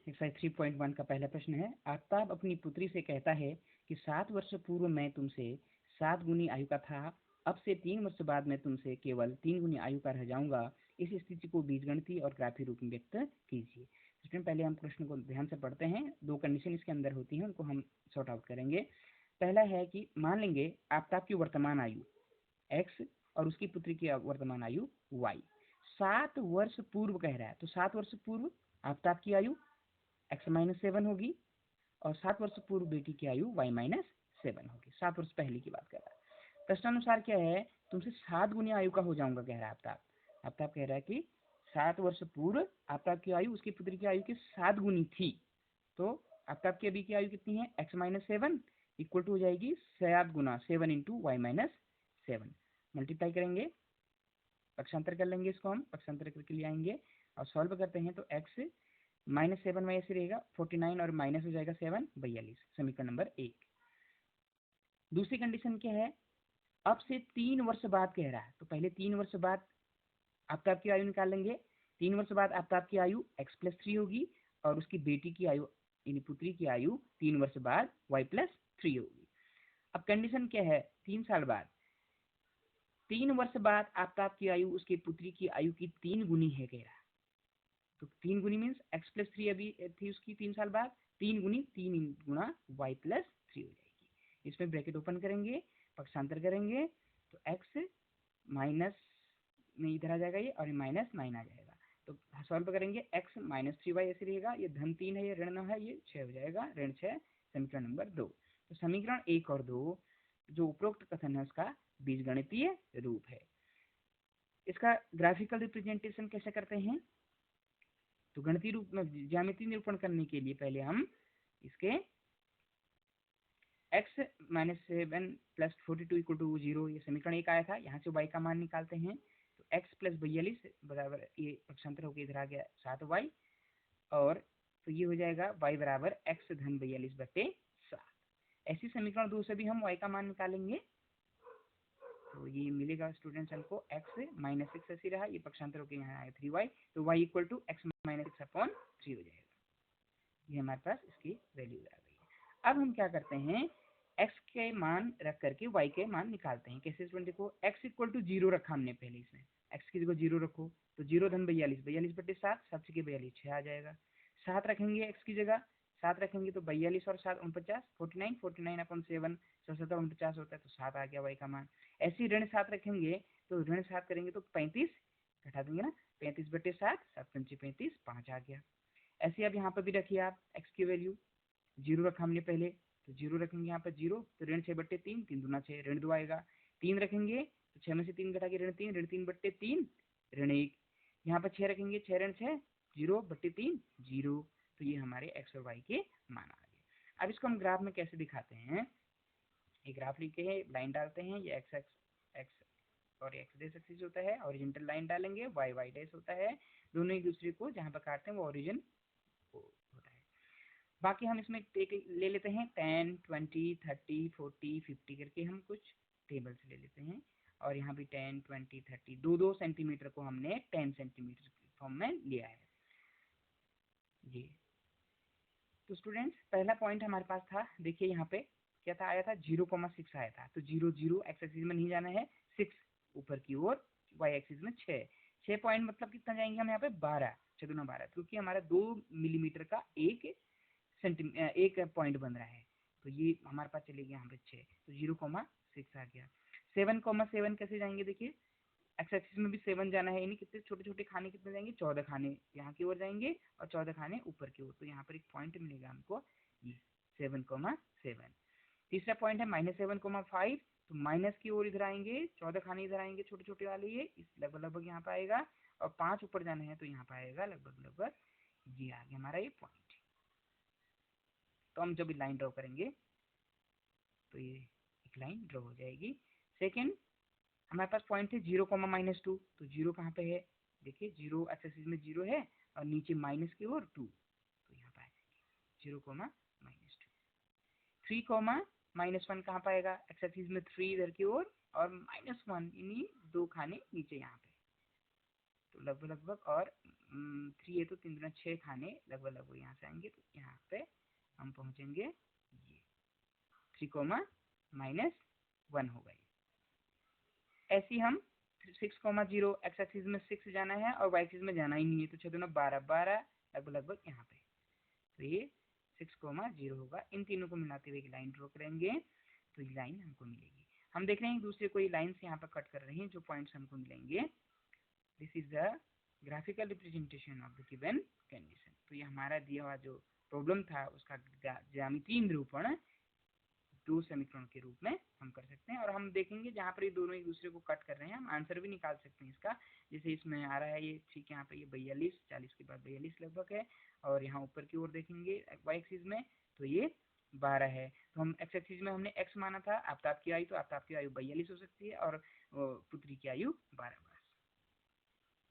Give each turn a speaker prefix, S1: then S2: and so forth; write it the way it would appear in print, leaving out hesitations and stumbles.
S1: Exercise 3.1 का पहला प्रश्न है, आफ्ताब अपनी पुत्री से कहता है कि 7 वर्ष पूर्व मैं तुमसे 7 गुनी आयु का था, अब से 3 वर्ष बाद मैं तुमसे केवल 3 गुनी आयु का रह जाऊंगा। इस स्थिति को बीजगणितीय और ग्राफीय रूप में व्यक्त कीजिए। इसमें पहले हम प्रश्न को ध्यान से पढ़ते हैं। 2 कंडीशन इसके अंदर होती हैं, उनको हम सॉर्ट आउट करेंगे। पहला है कि मान लेंगे आफ्ताब की वर्तमान आयु x और उसकी पुत्री की वर्तमान आयु y 7 वर्ष पूर्व कह रहा है, तो 7 वर्ष पूर्व आफ्ताब की आयु x-7 होगी और 7 वर्ष पूर्व बेटी की आयु y-7 होगी। 7 वर्ष पहले की बात कर रहा है। प्रश्नानुसार क्या है, तुमसे 7 गुनी आयु का हो जाऊंगा कह रहा है आफ्ताब। आफ्ताब कह रहा है कि 7 वर्ष पूर्व आफ्ताब की आयु उसकी पुत्री की आयु की 7 गुनी थी, तो आफ्ताब की अभी की आयु कितनी है, x-7 इक्वल टू हो जाएगी 7 गुना 7 इंटू y-7। मल्टीप्लाई करेंगे, पक्षांतर कर लेंगे, इसको हम पक्षांतर करके ले आएंगे और सॉल्व करते हैं तो x-7 ऐसे रहेगा 49 और माइनस हो जाएगा 7 42। समीकरण नंबर 1। दूसरी कंडीशन क्या है, अब से 3 वर्ष बाद कह रहा है, तो पहले 3 वर्ष बाद आफ्ताब की आयु निकाल लेंगे। 3 वर्ष बाद आफ्ताब की आयु x+3 होगी और उसकी बेटी की आयु यानी पुत्री की आयु 3 वर्ष बाद y+3 होगी। अब कंडीशन क्या है, 3 साल बाद 3 वर्ष बाद आफ्ताब की आयु उसकी पुत्री की आयु की 3 गुनी है कह रहा है, तो 3 गुनी मीन्स x+3 अभी थी उसकी 3 साल बाद, 3 गुनी 3 गुना y+3 हो जाएगी। इसमें ब्रैकेट ओपन करेंगे, पक्षांतर करेंगे तो x माइनस में इधर आ जाएगा ये और माइनस 9 आ जाएगा, तो सॉल्व करेंगे x-3y ऐसे रहेगा, ये धन 3 है, ये ऋण 9 है, ये 6 हो जाएगा, ऋण 6। समीकरण नंबर 2। तो समीकरण 1 और 2 जो उपरोक्त कथन है उसका बीजगणितीय रूप है। इसका ग्राफिकल रिप्रेजेंटेशन कैसे करते हैं, तो गणितीय रूप में ज्यामितीय निरूपण करने के लिए पहले हम इसके x-7 प्लस 42 इक्वल टू 0, ये समीकरण 1 आया था, यहाँ से y का मान निकालते हैं तो x प्लस 42 बराबर ये पक्षांतर होकर इधर आ गया 7y और तो ये हो जाएगा y बराबर x धन 42/7। ऐसी समीकरण 2 से भी हम y का मान निकालेंगे तो ये मिलेगा स्टूडेंट्स हमको x-6 ऐसी रहा, ये पक्षांतर होकर यहाँ आया 3y, तो y इक्वल टू x-6/3 हो जाएगा। ये हमारे पास इसकी वैल्यू आ गई। अब हम क्या करते हैं, x के मान रख करके y के मान निकालते हैं। कैसे स्टूडेंट, देखो x इक्वल टू 0 रखा हमने पहले, इसमें x की जगह 0 रखो तो 0 धन 42, 42/7, 7 के 42 6 आ जाएगा। 7 रखेंगे x की जगह, 7 रखेंगे तो 42 और 7 49, 49/7 7 49 होता है तो 7 आ गया y का मान। ऐसे ही ऋण 7 रखेंगे तो ऋण 7 करेंगे तो 35 घटा देंगे ना, 35/7, 7 35, 5 आ गया। ऐसे अब यहाँ पर भी रखिए आप x की वैल्यू, 0 रखा हमने पहले तो 0 रखेंगे यहाँ पर 0, तो ऋण 6/3, 3 दूना 6, ऋण 2 आएगा। 3 रखेंगे तो 6 में से 3 घटा के ऋण 3, ऋण 3/3, ऋण 1। यहाँ पर 6 रखेंगे, 6 ऋण 6, 0/3, 0। तो ये हमारे x और y के मान आ गए। अब इसको हम ग्राफ में कैसे दिखाते हैं, ये ग्राफ लिखे हैं, लाइन डालते हैं, ये x और x डैश एक्सिस होता है, ओरिजेंटल लाइन डालेंगे, y डैश होता है, दोनों एक दूसरे को जहाँ पर काटते हैं वो ओरिजिन होता है। बाकी हम इसमें ले लेते हैं 10, 20, 30, 40, 50 करके हम कुछ टेबल्स ले लेते हैं और यहाँ भी 10, 20, 30, 2-2 सेंटीमीटर को हमने 10 सेंटीमीटर के फॉर्म में लिया है। जी तो स्टूडेंट्स पहला पॉइंट हमारे पास था, देखिए यहाँ पे क्या था, आया था 0,6 आया था, तो 0 0 एक्स एक्सिस में नहीं जाना है, 6 ऊपर की ओर, वाई एक्सिस में 6 पॉइंट मतलब कितना जाएंगे हम यहाँ पे 12, 6 दूना 12, क्योंकि हमारा 2 मिलीमीटर का एक पॉइंट बन रहा है, तो ये हमारे पास चलेगी यहाँ पे 6, तो 0,6 आ गया। 7,7 कैसे जाएंगे, देखिए एक्स एक्सिस में भी 7 जाना है, यानी कितने छोटे छोटे खाने कितने जाएंगे, 14 खाने यहाँ की ओर जाएंगे और 14 खाने ऊपर की ओर, तो यहाँ पर एक पॉइंट मिलेगा हमको ये 7,7। तीसरा पॉइंट है -7,5, तो माइनस की ओर इधर आएंगे, 14 खाने इधर आएंगे छोटे छोटे वाले, ये इस लगभग यहाँ पे आएगा और 5 ऊपर जाना है तो यहाँ पे आएगा लगभग ये आ गया हमारा ये पॉइंट। तो हम जब लाइन ड्रॉ करेंगे तो ये एक लाइन ड्रॉ हो जाएगी। सेकेंड हमारे पास पॉइंट है 0,-2, तो 0 कहाँ पे है, देखिए 0 एक्स एक्सिस में 0 है और नीचे माइनस की ओर 2, तो यहाँ पे आएगा 0,-2। 3,-1 कहाँ पाएगा, एक्स एक्सिस में 3 इधर की ओर और -1 यानी 2 खाने नीचे यहाँ पे, तो लगभग और 3 है तो 3 दूना 6 खाने लगभग लगभग यहाँ से आएंगे, तो यहाँ पे हम पहुँचेंगे ये 3, -1 होगा ये। ऐसे ही हम 6, 0 एक्स एक्सिस में 6 जाना है और वाई एक्सिस में जाना ही नहीं है, तो 6 दूना 12, 12 लगभग लगभग यहाँ पे, तो ये 6, 0 होगा। इन तीनों को मिलाते हुए एक लाइन ड्रॉ करेंगे, तो ये लाइन हमको मिलेगी। हम देख रहे हैं दूसरे कोई लाइन्स यहाँ पर कट कर रहे हैं, जो पॉइंट्स हमको मिलेंगे। This is the graphical representation of the given condition. तो ये हमारा दिया हुआ जो प्रॉब्लम था उसका ज्यामितीय निरूपण दो समीकरण के रूप में हम कर सकते हैं। और हम देखेंगे जहाँ पर ये दोनों एक दूसरे को कट कर रहे हैं, हम आंसर भी निकाल सकते हैं इसका। जैसे इसमें आ रहा है ये, ठीक है, यहाँ पे ये 42, 40 के बाद 42 लगभग है, और यहाँ ऊपर की ओर देखेंगे वाई एक्सिस में तो ये 12 है। तो हम एक्स एक्सिस में हमने एक्स माना था, आफ्ताब की आयु, तो आफ्ताब की आयु 42 हो सकती है और पुत्री की आयु 12